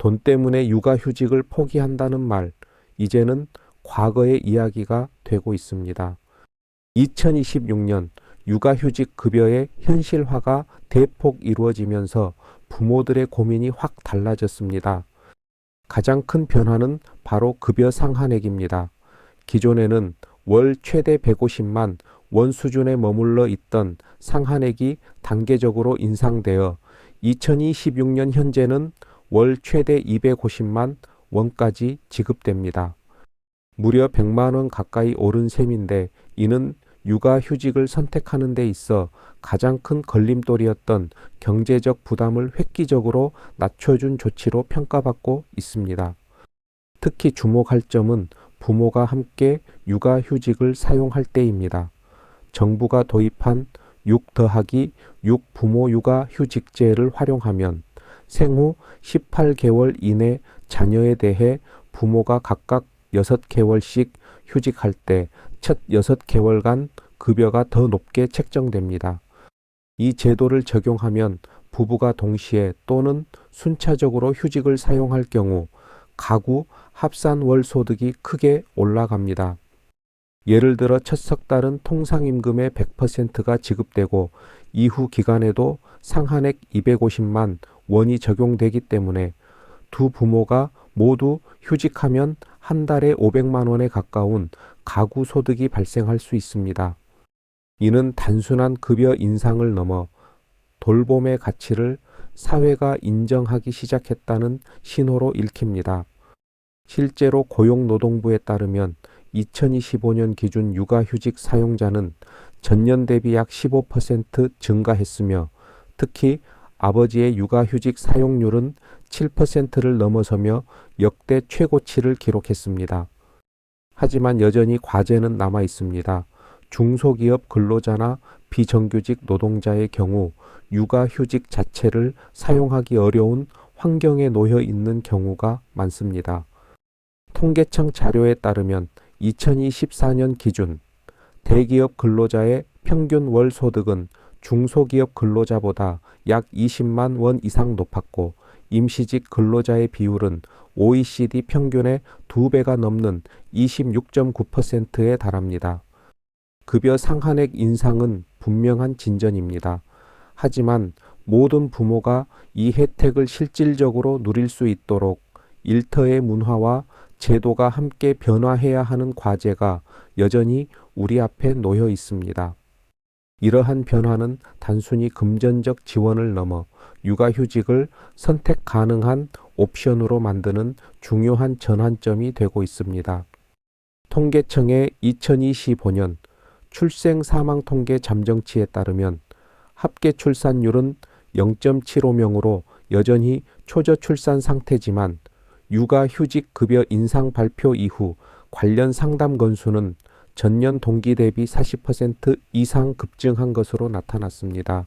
돈 때문에 육아휴직을 포기한다는 말, 이제는 과거의 이야기가 되고 있습니다. 2026년 육아휴직 급여의 현실화가 대폭 이루어지면서 부모들의 고민이 확 달라졌습니다. 가장 큰 변화는 바로 급여 상한액입니다. 기존에는 월 최대 150만 원 수준에 머물러 있던 상한액이 단계적으로 인상되어 2026년 현재는 월 최대 250만 원까지 지급됩니다. 무려 100만 원 가까이 오른 셈인데 이는 육아휴직을 선택하는 데 있어 가장 큰 걸림돌이었던 경제적 부담을 획기적으로 낮춰준 조치로 평가받고 있습니다. 특히 주목할 점은 부모가 함께 육아휴직을 사용할 때입니다. 정부가 도입한 6+6 부모 육아휴직제를 활용하면 생후 18개월 이내 자녀에 대해 부모가 각각 6개월씩 휴직할 때 첫 6개월간 급여가 더 높게 책정됩니다. 이 제도를 적용하면 부부가 동시에 또는 순차적으로 휴직을 사용할 경우 가구 합산 월 소득이 크게 올라갑니다. 예를 들어 첫 석 달은 통상임금의 100%가 지급되고 이후 기간에도 상한액 250만 원이 적용되기 때문에 두 부모가 모두 휴직하면 한 달에 500만 원에 가까운 가구 소득이 발생할 수 있습니다. 이는 단순한 급여 인상을 넘어 돌봄의 가치를 사회가 인정하기 시작했다는 신호로 읽힙니다. 실제로 고용노동부에 따르면 2025년 기준 육아휴직 사용자는 전년 대비 약 15% 증가했으며 특히 아버지의 육아휴직 사용률은 7%를 넘어서며 역대 최고치를 기록했습니다. 하지만 여전히 과제는 남아 있습니다. 중소기업 근로자나 비정규직 노동자의 경우 육아휴직 자체를 사용하기 어려운 환경에 놓여 있는 경우가 많습니다. 통계청 자료에 따르면 2024년 기준 대기업 근로자의 평균 월 소득은 중소기업 근로자보다 약 20만 원 이상 높았고 임시직 근로자의 비율은 OECD 평균의 2배가 넘는 26.9%에 달합니다. 급여 상한액 인상은 분명한 진전입니다. 하지만 모든 부모가 이 혜택을 실질적으로 누릴 수 있도록 일터의 문화와 제도가 함께 변화해야 하는 과제가 여전히 우리 앞에 놓여 있습니다. 이러한 변화는 단순히 금전적 지원을 넘어 육아휴직을 선택 가능한 옵션으로 만드는 중요한 전환점이 되고 있습니다. 통계청의 2025년 출생사망통계 잠정치에 따르면 합계 출산율은 0.75명으로 여전히 초저출산 상태지만 육아휴직 급여 인상 발표 이후 관련 상담 건수는 전년 동기 대비 40% 이상 급증한 것으로 나타났습니다.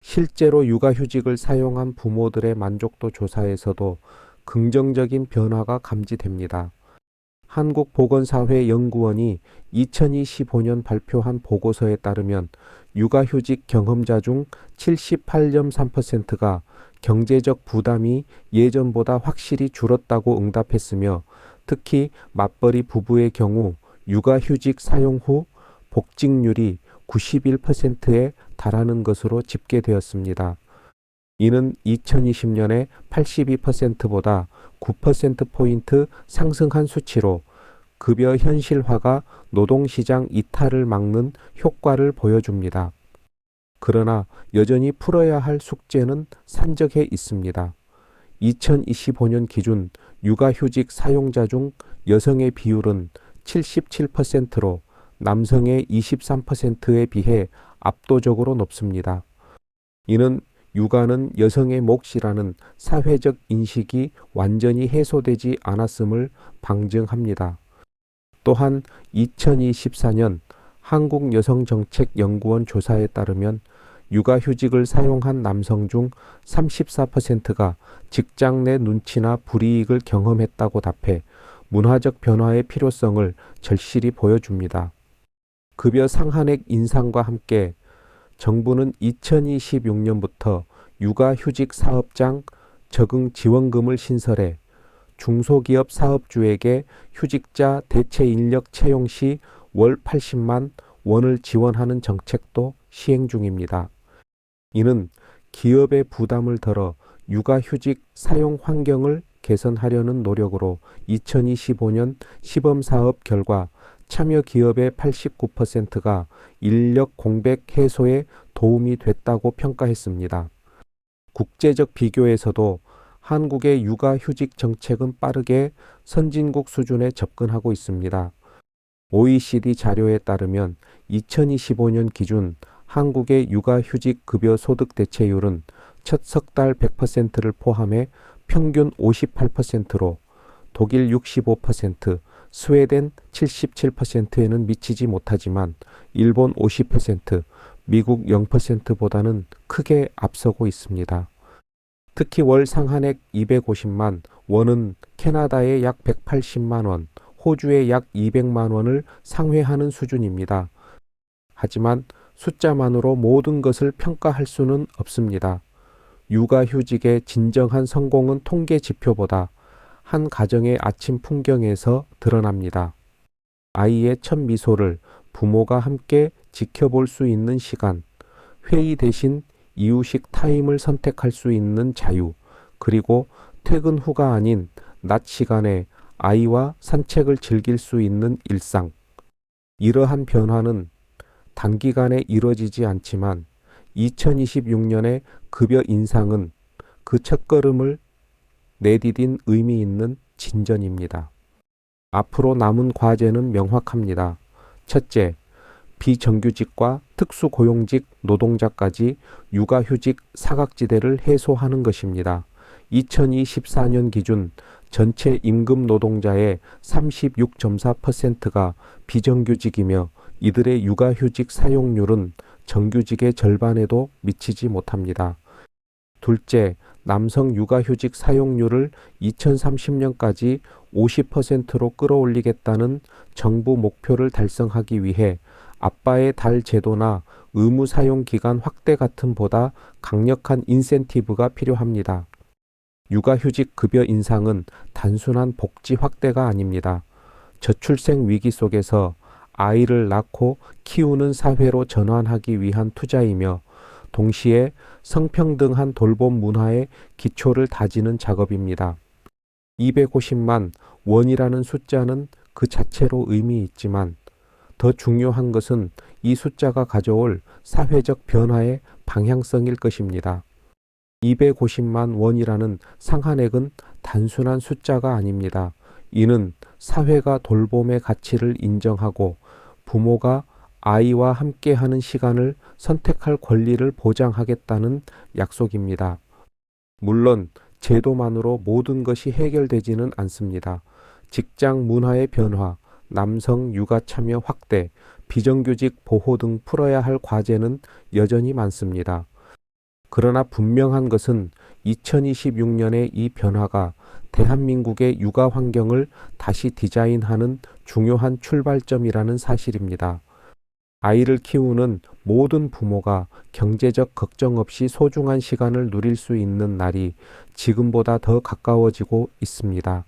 실제로 육아휴직을 사용한 부모들의 만족도 조사에서도 긍정적인 변화가 감지됩니다. 한국보건사회연구원이 2025년 발표한 보고서에 따르면 육아휴직 경험자 중 78.3%가 경제적 부담이 예전보다 확실히 줄었다고 응답했으며 특히 맞벌이 부부의 경우 육아휴직 사용 후 복직률이 91%에 달하는 것으로 집계되었습니다. 이는 2020년에 82%보다 9%포인트 상승한 수치로 급여 현실화가 노동시장 이탈을 막는 효과를 보여줍니다. 그러나 여전히 풀어야 할 숙제는 산적해 있습니다. 2025년 기준 육아휴직 사용자 중 여성의 비율은 77%로 남성의 23%에 비해 압도적으로 높습니다. 이는 육아는 여성의 몫이라는 사회적 인식이 완전히 해소되지 않았음을 방증합니다. 또한 2024년 한국여성정책연구원 조사에 따르면 육아휴직을 사용한 남성 중 34%가 직장 내 눈치나 불이익을 경험했다고 답해 문화적 변화의 필요성을 절실히 보여줍니다. 급여 상한액 인상과 함께 정부는 2026년부터 육아휴직 사업장 적응 지원금을 신설해 중소기업 사업주에게 휴직자 대체 인력 채용 시 월 80만 원을 지원하는 정책도 시행 중입니다. 이는 기업의 부담을 덜어 육아휴직 사용 환경을 개선하려는 노력으로 2025년 시범사업 결과 참여 기업의 89%가 인력 공백 해소에 도움이 됐다고 평가했습니다. 국제적 비교에서도 한국의 육아휴직 정책은 빠르게 선진국 수준에 접근하고 있습니다. OECD 자료에 따르면 2025년 기준 한국의 육아휴직 급여 소득 대체율은 첫 석 달 100%를 포함해 평균 58%로 독일 65%, 스웨덴 77%에는 미치지 못하지만 일본 50%, 미국 0%보다는 크게 앞서고 있습니다. 특히 월 상한액 250만 원은 캐나다의 약 180만 원, 호주의 약 200만 원을 상회하는 수준입니다. 하지만 숫자만으로 모든 것을 평가할 수는 없습니다. 육아휴직의 진정한 성공은 통계 지표보다 한 가정의 아침 풍경에서 드러납니다. 아이의 첫 미소를 부모가 함께 지켜볼 수 있는 시간, 회의 대신 이유식 타임을 선택할 수 있는 자유, 그리고 퇴근 후가 아닌 낮 시간에 아이와 산책을 즐길 수 있는 일상. 이러한 변화는 단기간에 이루어지지 않지만 2026년의 급여 인상은 그 첫걸음을 내디딘 의미 있는 진전입니다. 앞으로 남은 과제는 명확합니다. 첫째, 비정규직과 특수고용직 노동자까지 육아휴직 사각지대를 해소하는 것입니다. 2024년 기준 전체 임금 노동자의 36.4%가 비정규직이며 이들의 육아휴직 사용률은 정규직의 절반에도 미치지 못합니다. 둘째, 남성 육아휴직 사용률을 2030년까지 50%로 끌어올리겠다는 정부 목표를 달성하기 위해 아빠의 달 제도나 의무 사용 기간 확대 같은 보다 강력한 인센티브가 필요합니다. 육아휴직 급여 인상은 단순한 복지 확대가 아닙니다. 저출생 위기 속에서 아이를 낳고 키우는 사회로 전환하기 위한 투자이며 동시에 성평등한 돌봄 문화의 기초를 다지는 작업입니다. 250만 원이라는 숫자는 그 자체로 의미 있지만 더 중요한 것은 이 숫자가 가져올 사회적 변화의 방향성일 것입니다. 250만 원이라는 상한액은 단순한 숫자가 아닙니다. 이는 사회가 돌봄의 가치를 인정하고 부모가 아이와 함께하는 시간을 선택할 권리를 보장하겠다는 약속입니다. 물론 제도만으로 모든 것이 해결되지는 않습니다. 직장 문화의 변화, 남성 육아 참여 확대, 비정규직 보호 등 풀어야 할 과제는 여전히 많습니다. 그러나 분명한 것은 2026년의 이 변화가 대한민국의 육아 환경을 다시 디자인하는 중요한 출발점이라는 사실입니다. 아이를 키우는 모든 부모가 경제적 걱정 없이 소중한 시간을 누릴 수 있는 날이 지금보다 더 가까워지고 있습니다.